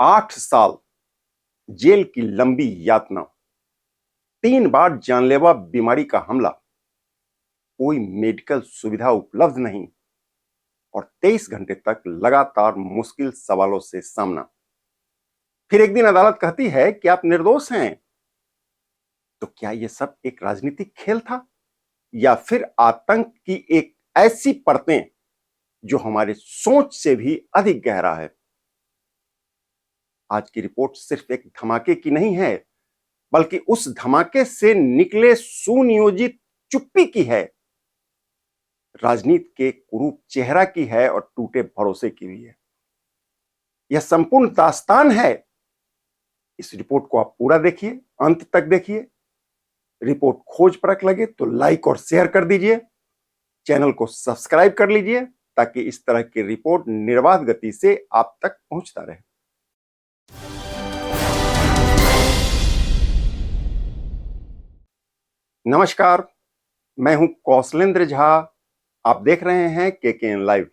8 साल जेल की लंबी यातना, 3 बार जानलेवा बीमारी का हमला, कोई मेडिकल सुविधा उपलब्ध नहीं और 23 घंटे तक लगातार मुश्किल सवालों से सामना। फिर एक दिन अदालत कहती है कि आप निर्दोष हैं। तो क्या यह सब एक राजनीतिक खेल था या फिर आतंक की एक ऐसी परतें जो हमारे सोच से भी अधिक गहरा है? आज की रिपोर्ट सिर्फ एक धमाके की नहीं है, बल्कि उस धमाके से निकले सुनियोजित चुप्पी की है, राजनीति के कुरूप चेहरा की है और टूटे भरोसे की भी है। यह संपूर्ण दास्तान है। इस रिपोर्ट को आप पूरा देखिए, अंत तक देखिए। रिपोर्ट खोज परख लगे तो लाइक और शेयर कर दीजिए, चैनल को सब्सक्राइब कर लीजिए ताकि इस तरह की रिपोर्ट निर्बाध गति से आप तक पहुंचता रहे। नमस्कार, मैं हूं कौशलेंद्र झा। आप देख रहे हैं केकेएन लाइव।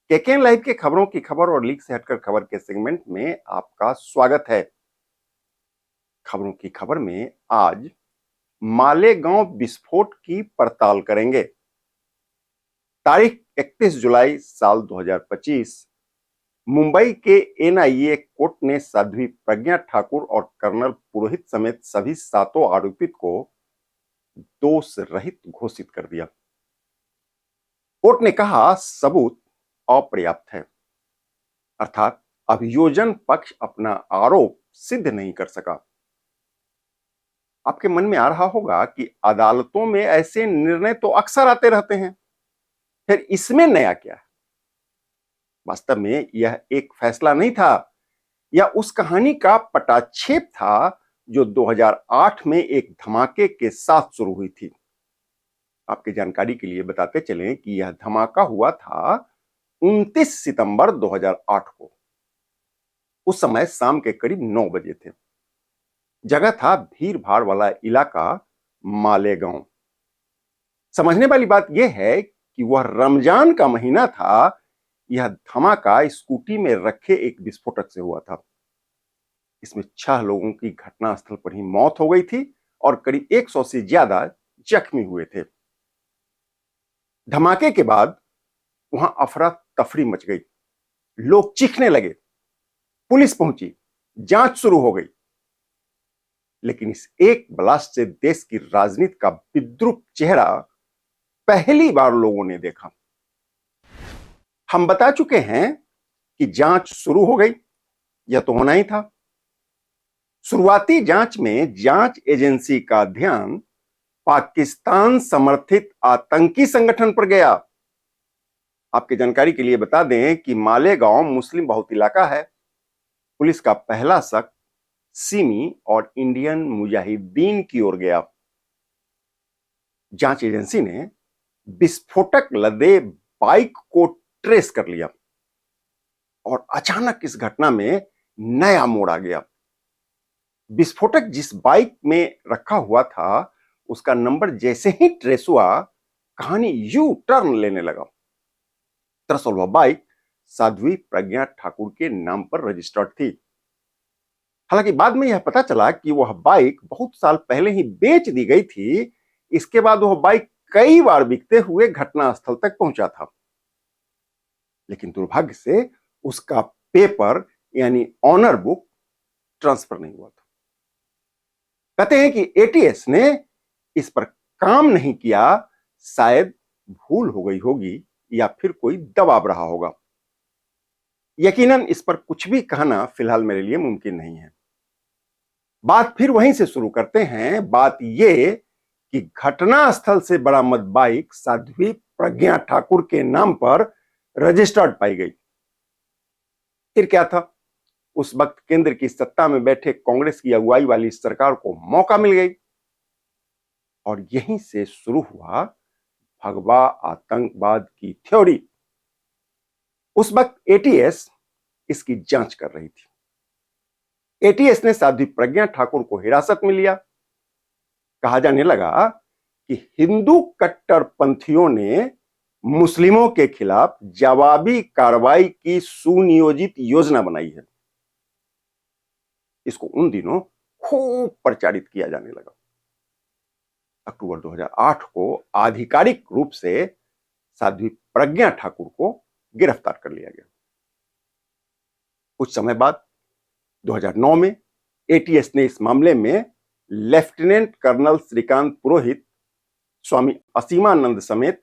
केकेएन लाइव के खबरों की खबर और लीक से हटकर खबर के सेगमेंट में आपका स्वागत है। खबरों की खबर में आज मालेगांव विस्फोट की पड़ताल करेंगे। तारीख 31 जुलाई साल 2025 मुंबई के एनआईए कोर्ट ने साध्वी प्रज्ञा ठाकुर और कर्नल पुरोहित समेत सभी 7 आरोपित को दोष रहित घोषित कर दिया। कोर्ट ने कहा सबूत अपर्याप्त है, अर्थात अभियोजन पक्ष अपना आरोप सिद्ध नहीं कर सका। आपके मन में आ रहा होगा कि अदालतों में ऐसे निर्णय तो अक्सर आते रहते हैं, फिर इसमें नया क्या है? वास्तव में यह एक फैसला नहीं था, यह उस कहानी का पटाक्षेप था जो 2008 में एक धमाके के साथ शुरू हुई थी। आपकी जानकारी के लिए बताते चलें कि यह धमाका हुआ था 29 सितंबर 2008 को। उस समय शाम के करीब 9 बजे थे। जगह था भीड़ भाड़ वाला इलाका मालेगांव। समझने वाली बात यह है कि वह रमजान का महीना था। यह धमाका स्कूटी में रखे एक विस्फोटक से हुआ था। इसमें 6 लोगों की घटनास्थल पर ही मौत हो गई थी और करीब 100 से ज्यादा जख्मी हुए थे। धमाके के बाद वहां अफरा तफरी मच गई, लोग चीखने लगे, पुलिस पहुंची, जांच शुरू हो गई। लेकिन इस एक ब्लास्ट से देश की राजनीति का विद्रूप चेहरा पहली बार लोगों ने देखा। हम बता चुके हैं कि जांच शुरू हो गई, यह तो होना ही था। शुरुआती जांच में जांच एजेंसी का ध्यान पाकिस्तान समर्थित आतंकी संगठन पर गया। आपकी जानकारी के लिए बता दें कि मालेगांव मुस्लिम बहुल इलाका है। पुलिस का पहला शक सिमी और इंडियन मुजाहिदीन की ओर गया। जांच एजेंसी ने विस्फोटक लदे बाइक को ट्रेस कर लिया और अचानक इस घटना में नया मोड़ आ गया। विस्फोटक जिस बाइक में रखा हुआ था, उसका नंबर जैसे ही ट्रेस हुआ, कहानी यू टर्न लेने लगा। दरअसल वह बाइक साध्वी प्रज्ञा ठाकुर के नाम पर रजिस्टर्ड थी। हालांकि बाद में यह पता चला कि वह बाइक बहुत साल पहले ही बेच दी गई थी। इसके बाद वह बाइक कई बार बिकते हुए घटनास्थल तक पहुंचा था, लेकिन दुर्भाग्य से उसका पेपर यानी ऑनर बुक ट्रांसफर नहीं हुआ था। कहते हैं कि एटीएस ने इस पर काम नहीं किया, शायद भूल हो गई होगी या फिर कोई दबाव रहा होगा। यकीनन इस पर कुछ भी कहना फिलहाल मेरे लिए मुमकिन नहीं है। बात फिर वहीं से शुरू करते हैं। बात यह कि घटनास्थल से बरामद बाइक साध्वी प्रज्ञा ठाकुर के नाम पर रजिस्टर्ड पाई गई। फिर क्या था? उस वक्त केंद्र की सत्ता में बैठे कांग्रेस की अगुवाई वाली सरकार को मौका मिल गई और यहीं से शुरू हुआ भगवा आतंकवाद की थ्योरी। उस वक्त एटीएस इसकी जांच कर रही थी। एटीएस ने साध्वी प्रज्ञा ठाकुर को हिरासत में लिया। कहा जाने लगा कि हिंदू कट्टरपंथियों ने मुस्लिमों के खिलाफ जवाबी कार्रवाई की सुनियोजित योजना बनाई है। इसको उन दिनों खूब प्रचारित किया जाने लगा। अक्टूबर 2008 को आधिकारिक रूप से साध्वी प्रज्ञा ठाकुर को गिरफ्तार कर लिया गया। कुछ समय बाद 2009 में एटीएस ने इस मामले में लेफ्टिनेंट कर्नल श्रीकांत पुरोहित, स्वामी असीमानंद समेत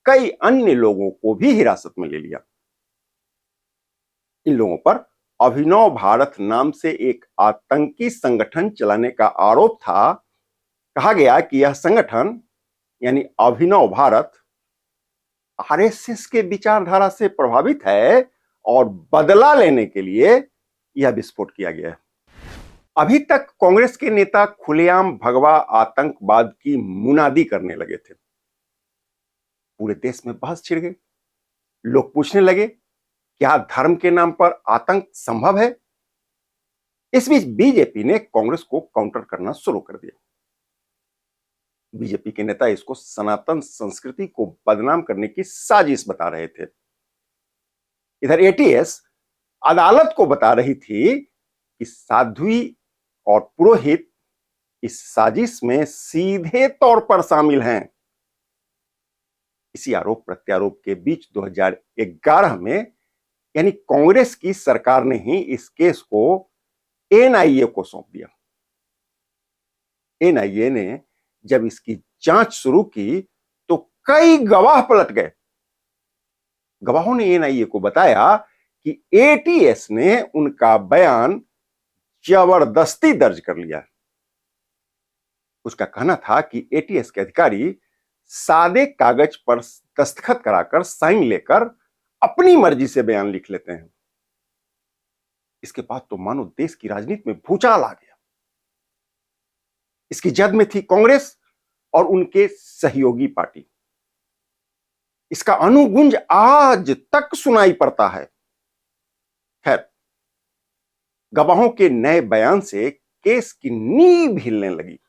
कई अन्य लोगों को भी हिरासत में ले लिया। इन लोगों पर अभिनव भारत नाम से एक आतंकी संगठन चलाने का आरोप था। कहा गया कि यह संगठन यानी अभिनव भारत आरएसएस के विचारधारा से प्रभावित है और बदला लेने के लिए यह विस्फोट किया गया है। अभी तक कांग्रेस के नेता खुलेआम भगवा आतंकवाद की मुनादी करने लगे थे। पूरे देश में बहस छिड़ गई। लोग पूछने लगे, क्या धर्म के नाम पर आतंक संभव है? इस बीच बीजेपी ने कांग्रेस को काउंटर करना शुरू कर दिया। बीजेपी के नेता इसको सनातन संस्कृति को बदनाम करने की साजिश बता रहे थे। इधर एटीएस अदालत को बता रही थी कि साध्वी और पुरोहित इस साजिश में सीधे तौर पर शामिल हैं। इसी आरोप प्रत्यारोप के बीच 2011 में यानी कांग्रेस की सरकार ने ही इस केस को एनआईए को सौंप दिया। एनआईए ने जब इसकी जांच शुरू की तो कई गवाह पलट गए। गवाहों ने एनआईए को बताया कि एटीएस ने उनका बयान जबरदस्ती दर्ज कर लिया। उसका कहना था कि एटीएस के अधिकारी सादे कागज पर दस्तखत कराकर साइन लेकर अपनी मर्जी से बयान लिख लेते हैं। इसके बाद तो मानो देश की राजनीति में भूचाल आ गया। इसकी जद में थी कांग्रेस और उनके सहयोगी पार्टी। इसका अनुगुंज आज तक सुनाई पड़ता है। खैर, गवाहों के नए बयान से केस की नींव हिलने लगी।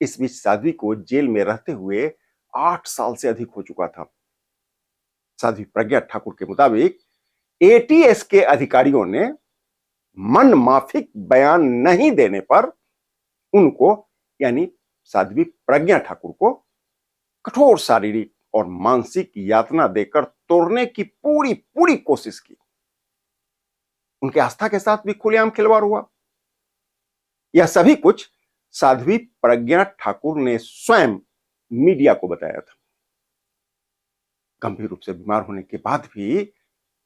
इस बीच साध्वी को जेल में रहते हुए 8 साल से अधिक हो चुका था। साध्वी प्रज्ञा ठाकुर के मुताबिक एटीएस के अधिकारियों ने मन माफिक बयान नहीं देने पर उनको यानी साध्वी प्रज्ञा ठाकुर को कठोर शारीरिक और मानसिक यातना देकर तोड़ने की पूरी कोशिश की। उनके आस्था के साथ भी खुलेआम खिलवाड़ हुआ। यह सभी कुछ साध्वी प्रज्ञा ठाकुर ने स्वयं मीडिया को बताया था। गंभीर रूप से बीमार होने के बाद भी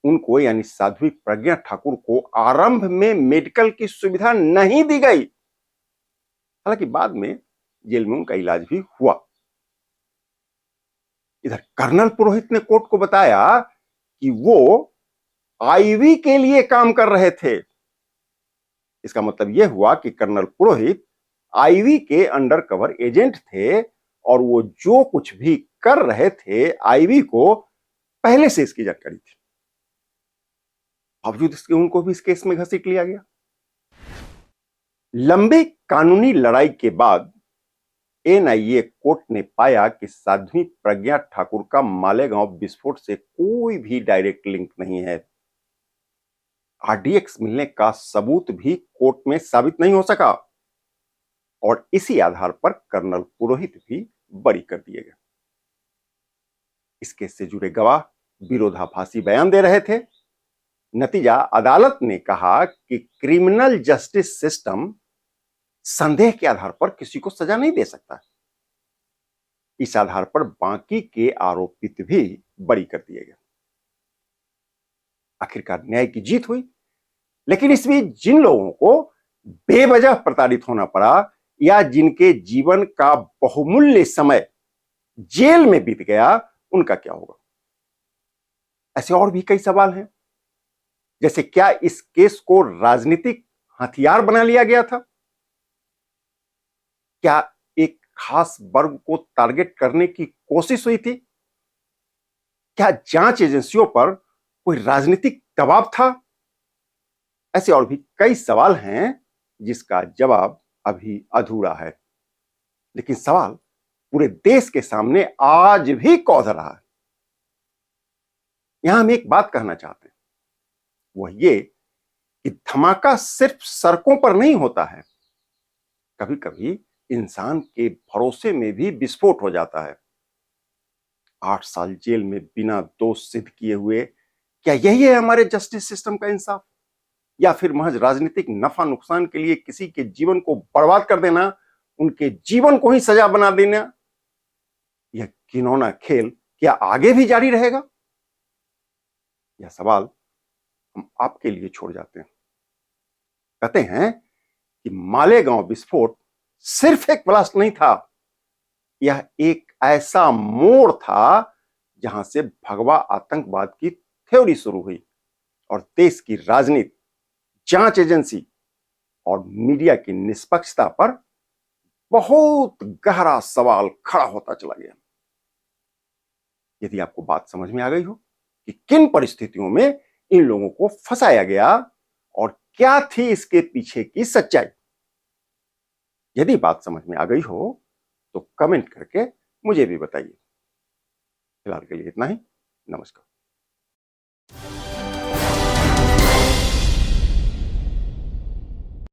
उनको यानी साध्वी प्रज्ञा ठाकुर को आरंभ में मेडिकल की सुविधा नहीं दी गई। हालांकि बाद में जेल में उनका इलाज भी हुआ। इधर कर्नल पुरोहित ने कोर्ट को बताया कि वो आईवी के लिए काम कर रहे थे। इसका मतलब यह हुआ कि कर्नल पुरोहित आईवी के अंडरकवर एजेंट थे और वो जो कुछ भी कर रहे थे आईवी को पहले से इसकी जानकारी थी। बावजूद इसके उनको भी इस केस में घसीट लिया गया। लंबी कानूनी लड़ाई के बाद एनआईए कोर्ट ने पाया कि साध्वी प्रज्ञा ठाकुर का मालेगांव विस्फोट से कोई भी डायरेक्ट लिंक नहीं है। आरडीएक्स मिलने का सबूत भी कोर्ट में साबित नहीं हो सका और इसी आधार पर कर्नल पुरोहित भी बरी कर दिए गए। इस केस से जुड़े गवाह विरोधाभासी बयान दे रहे थे। नतीजा अदालत ने कहा कि क्रिमिनल जस्टिस सिस्टम संदेह के आधार पर किसी को सजा नहीं दे सकता। इस आधार पर बाकी के आरोपित भी बरी कर दिए गए। आखिरकार न्याय की जीत हुई। लेकिन इस बीच जिन लोगों को बेवजह प्रताड़ित होना पड़ा या जिनके जीवन का बहुमूल्य समय जेल में बीत गया, उनका क्या होगा? ऐसे और भी कई सवाल हैं। जैसे क्या इस केस को राजनीतिक हथियार बना लिया गया था? क्या एक खास वर्ग को टारगेट करने की कोशिश हुई थी? क्या जांच एजेंसियों पर कोई राजनीतिक दबाव था? ऐसे और भी कई सवाल हैं जिसका जवाब अभी अधूरा है। लेकिन सवाल पूरे देश के सामने आज भी कौध रहा है। यहां हम एक बात कहना चाहते हैं, वह ये कि धमाका सिर्फ सड़कों पर नहीं होता है, कभी कभी इंसान के भरोसे में भी विस्फोट हो जाता है। 8 साल जेल में बिना दोष सिद्ध किए हुए, क्या यही है हमारे जस्टिस सिस्टम का इंसाफ? या फिर महज राजनीतिक नफा नुकसान के लिए किसी के जीवन को बर्बाद कर देना, उनके जीवन को ही सजा बना देना? यह घिनौना खेल क्या आगे भी जारी रहेगा? यह सवाल हम आपके लिए छोड़ जाते हैं। कहते हैं कि मालेगांव विस्फोट सिर्फ एक ब्लास्ट नहीं था, यह एक ऐसा मोड़ था जहां से भगवा आतंकवाद की थ्योरी शुरू हुई और देश की राजनीति, जांच एजेंसी और मीडिया की निष्पक्षता पर बहुत गहरा सवाल खड़ा होता चला गया। यदि आपको बात समझ में आ गई हो कि किन परिस्थितियों में इन लोगों को फंसाया गया और क्या थी इसके पीछे की सच्चाई, यदि बात समझ में आ गई हो तो कमेंट करके मुझे भी बताइए। फिलहाल के लिए इतना ही। नमस्कार।